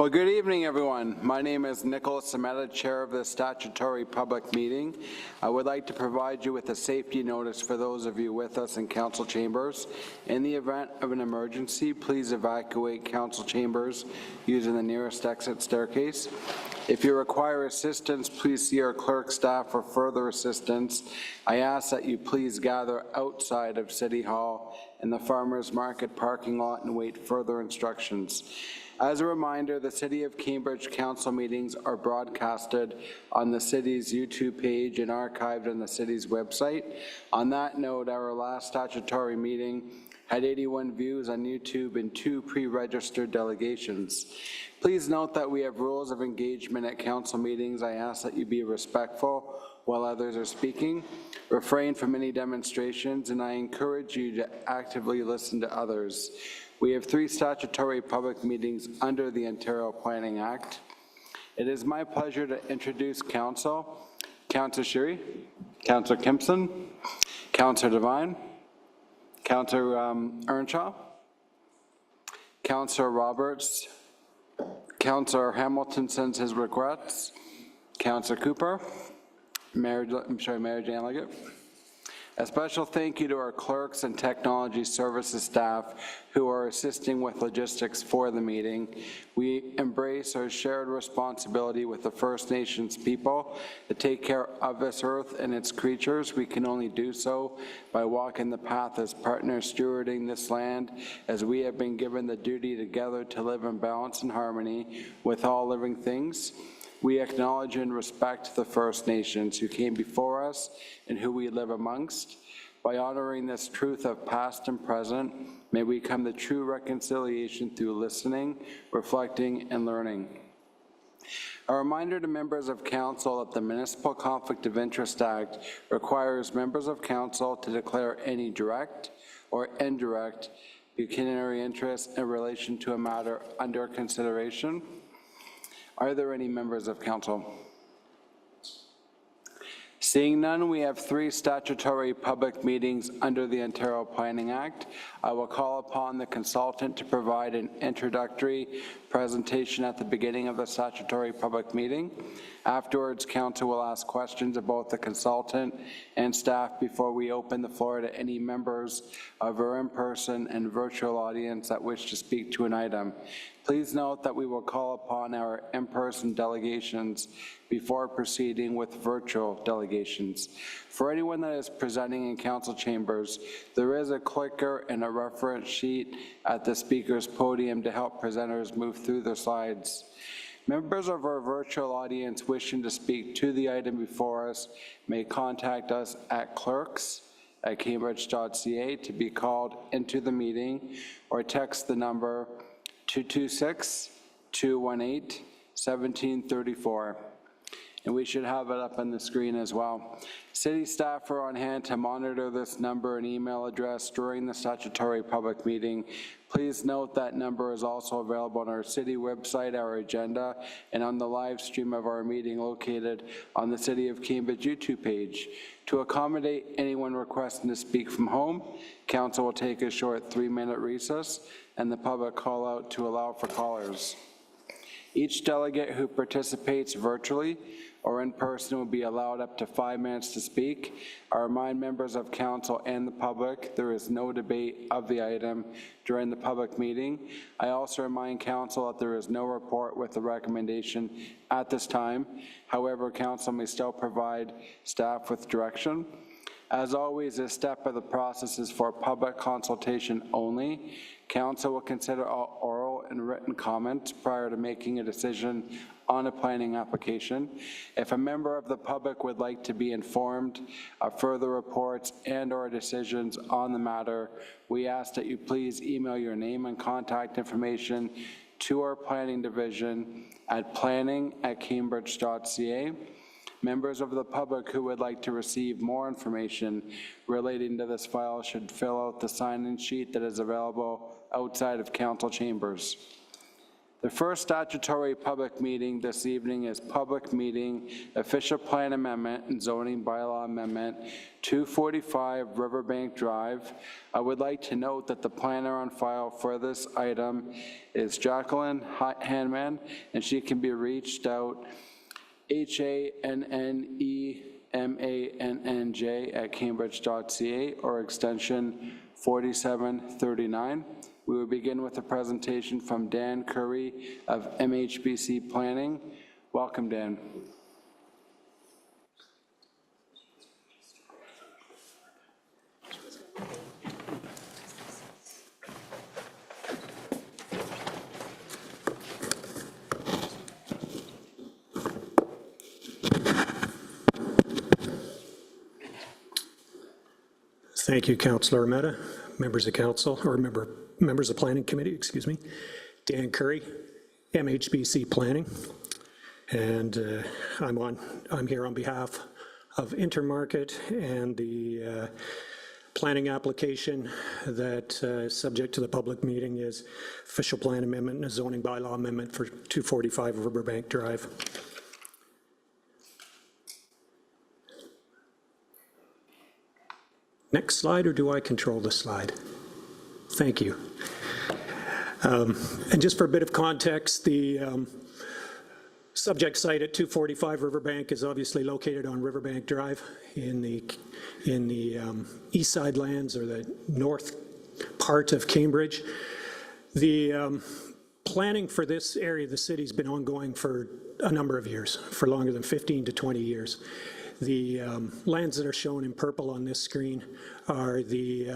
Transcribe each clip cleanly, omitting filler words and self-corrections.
Well, good evening, everyone. My name is Nicholas Semeta, Chair of the Statutory Public Meeting. I would like to provide you with a safety notice for those of you with us in Council Chambers. In the event of an emergency, please evacuate Council Chambers using the nearest exit staircase. If you require assistance, please see our clerk staff for further assistance. I ask that you please gather outside of City Hall in the Farmers Market parking lot and wait further instructions. As a reminder, the City of Cambridge Council meetings are broadcasted on the city's YouTube page and archived on the city's website. On that note, our last statutory meeting had 81 views on YouTube and 2 pre-registered delegations. Please note that we have rules of engagement at council meetings. I ask that you be respectful while others are speaking, refrain from any demonstrations, and I encourage you to actively listen to others. We have 3 statutory public meetings under the Ontario Planning Act. It is my pleasure to introduce Council. Councillor Sherry, Councillor Kimpson, Councillor Devine, Councillor Earnshaw, Councillor Roberts, Councillor Hamilton sends his regrets, Councillor Cooper, Mayor Jane Leggett. A special thank you to our clerks and technology services staff who are assisting with logistics for the meeting. We embrace our shared responsibility with the First Nations people to take care of this earth and its creatures. We can only do so by walking the path as partners stewarding this land, as we have been given the duty together to live in balance and harmony with all living things. We acknowledge and respect the First Nations who came before us and who we live amongst. By honoring this truth of past and present, may we come to true reconciliation through listening, reflecting, and learning. A reminder to members of Council that the Municipal Conflict of Interest Act requires members of Council to declare any direct or indirect pecuniary interest in relation to a matter under consideration. Are there any members of Council? Seeing none, we have 3 statutory public meetings under the Ontario Planning Act. I will call upon the consultant to provide an introductory presentation at the beginning of the statutory public meeting. Afterwards, Council will ask questions of both the consultant and staff before we open the floor to any members of our in-person and virtual audience that wish to speak to an item. Please note that we will call upon our in-person delegations before proceeding with virtual delegations. For anyone that is presenting in council chambers, there is a clicker and a reference sheet at the speaker's podium to help presenters move through their slides. Members of our virtual audience wishing to speak to the item before us may contact us at clerks@cambridge.ca to be called into the meeting, or text the number 226-218-1734. And we should have it up on the screen as well. City staff are on hand to monitor this number and email address during the statutory public meeting. Please note that number is also available on our city website, our agenda, and on the live stream of our meeting located on the City of Cambridge YouTube page. To accommodate anyone requesting to speak from home, Council will take a short 3-minute recess and the public call out to allow for callers. Each delegate who participates virtually or in person will be allowed up to 5 minutes to speak. I remind members of council and the public there is no debate of the item during the public meeting. I also remind council that there is no report with the recommendation at this time. However, council may still provide staff with direction. As always, this step of the process is for public consultation only. Council will consider all oral and written comments prior to making a decision on a planning application. If a member of the public would like to be informed of further reports and/or decisions on the matter, we ask that you please email your name and contact information to our planning division at planning@cambridge.ca. Members of the public who would like to receive more information relating to this file should fill out the sign-in sheet that is available outside of council chambers. The first statutory public meeting this evening is public meeting, official plan amendment and zoning bylaw amendment, 245 Riverbank Drive. I would like to note that the planner on file for this item is Jacqueline Hanman, and she can be reached out hannemanj@cambridge.ca or extension 4739. We will begin with a presentation from Dan Curry of MHBC Planning. Welcome, Dan. Thank you, Councillor Mehta, members of council, or members of planning committee, excuse me. Dan Curry, MHBC Planning, and I'm here on behalf of Intermarket and the planning application that subject to the public meeting is official plan amendment and a zoning bylaw amendment for 245 Riverbank Drive. Next slide, or do I control the slide? Thank you. And just for a bit of context, the subject site at 245 Riverbank is obviously located on Riverbank Drive in the east side lands, or the north part of Cambridge. The planning for this area of the city has been ongoing for a number of years, for longer than 15 to 20 years. The lands that are shown in purple on this screen are the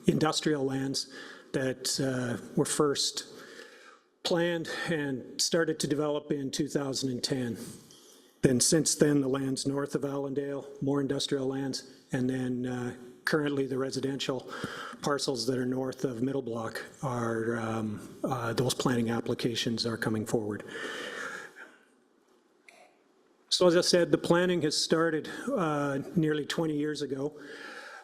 industrial lands that were first planned and started to develop in 2010. Then since then, the lands north of Allendale, more industrial lands, and then currently the residential parcels that are north of Middle Block are, those planning applications are coming forward. So as I said, the planning has started nearly 20 years ago.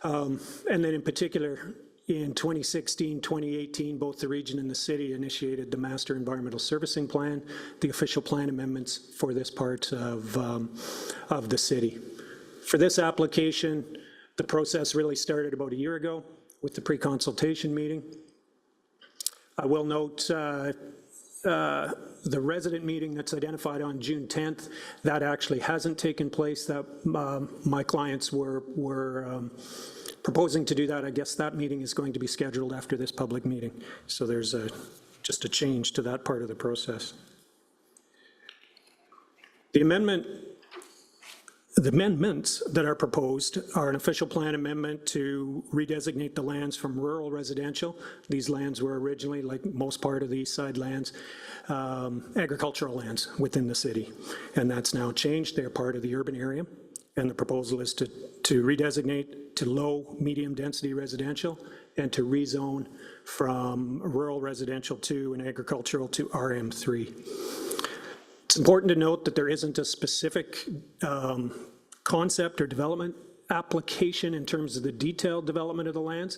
And then in particular, in 2016, 2018, both the region and the city initiated the Master Environmental Servicing Plan, the official plan amendments for this part of the city. For this application, the process really started about a year ago with the pre-consultation meeting. I will note the resident meeting that's identified on June 10th, that actually hasn't taken place. That my clients were proposing to do that. I guess that meeting is going to be scheduled after this public meeting. So there's just a change to that part of the process. The amendments that are proposed are an official plan amendment to redesignate the lands from rural residential. These lands were originally, like most part of the east side lands, agricultural lands within the city. And that's now changed. They're part of the urban area. And the proposal is to redesignate to low, medium density residential and to rezone from rural residential 2 and agricultural to RM3. It's important to note that there isn't a specific concept or development application in terms of the detailed development of the lands.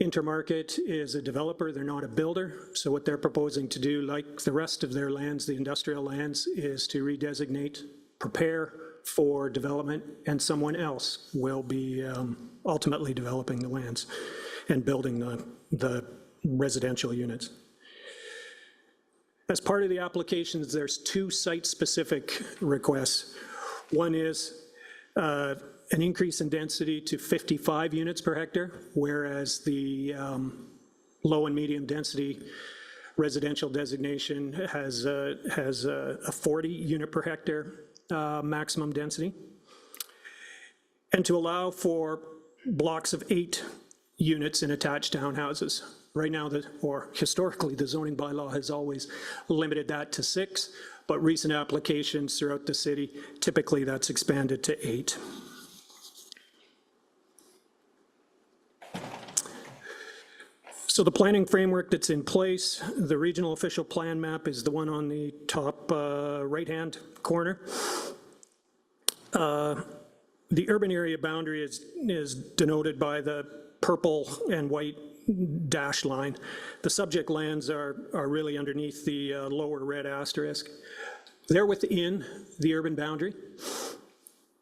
Intermarket is a developer, they're not a builder. So what they're proposing to do, like the rest of their lands, the industrial lands, is to redesignate, prepare for development, and someone else will be ultimately developing the lands and building the residential units. As part of the applications, there's 2 site-specific requests. One is an increase in density to 55 units per hectare, whereas the low and medium density residential designation has a 40 unit per hectare maximum density. And to allow for blocks of 8 units in attached townhouses. Right now, or historically, the zoning bylaw has always limited that to 6, but recent applications throughout the city, typically that's expanded to 8. So the planning framework that's in place, the regional official plan map is the one on the top right-hand corner. The urban area boundary is denoted by the purple and white dashed line. The subject lands are really underneath the lower red asterisk. They're within the urban boundary.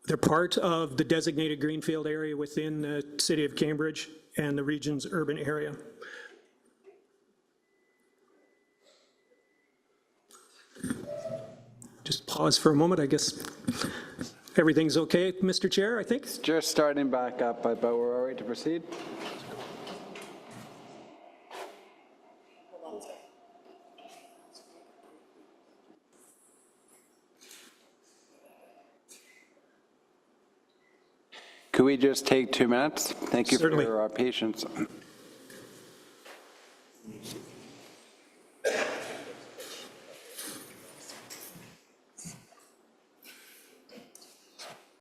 They're part of the designated greenfield area within the city of Cambridge and the region's urban area. Just pause for a moment, I guess. Everything's okay, Mr. Chair, I think? Just starting back up, but we're all right to proceed? Could we just take 2 minutes? Thank you Certainly. for your patience.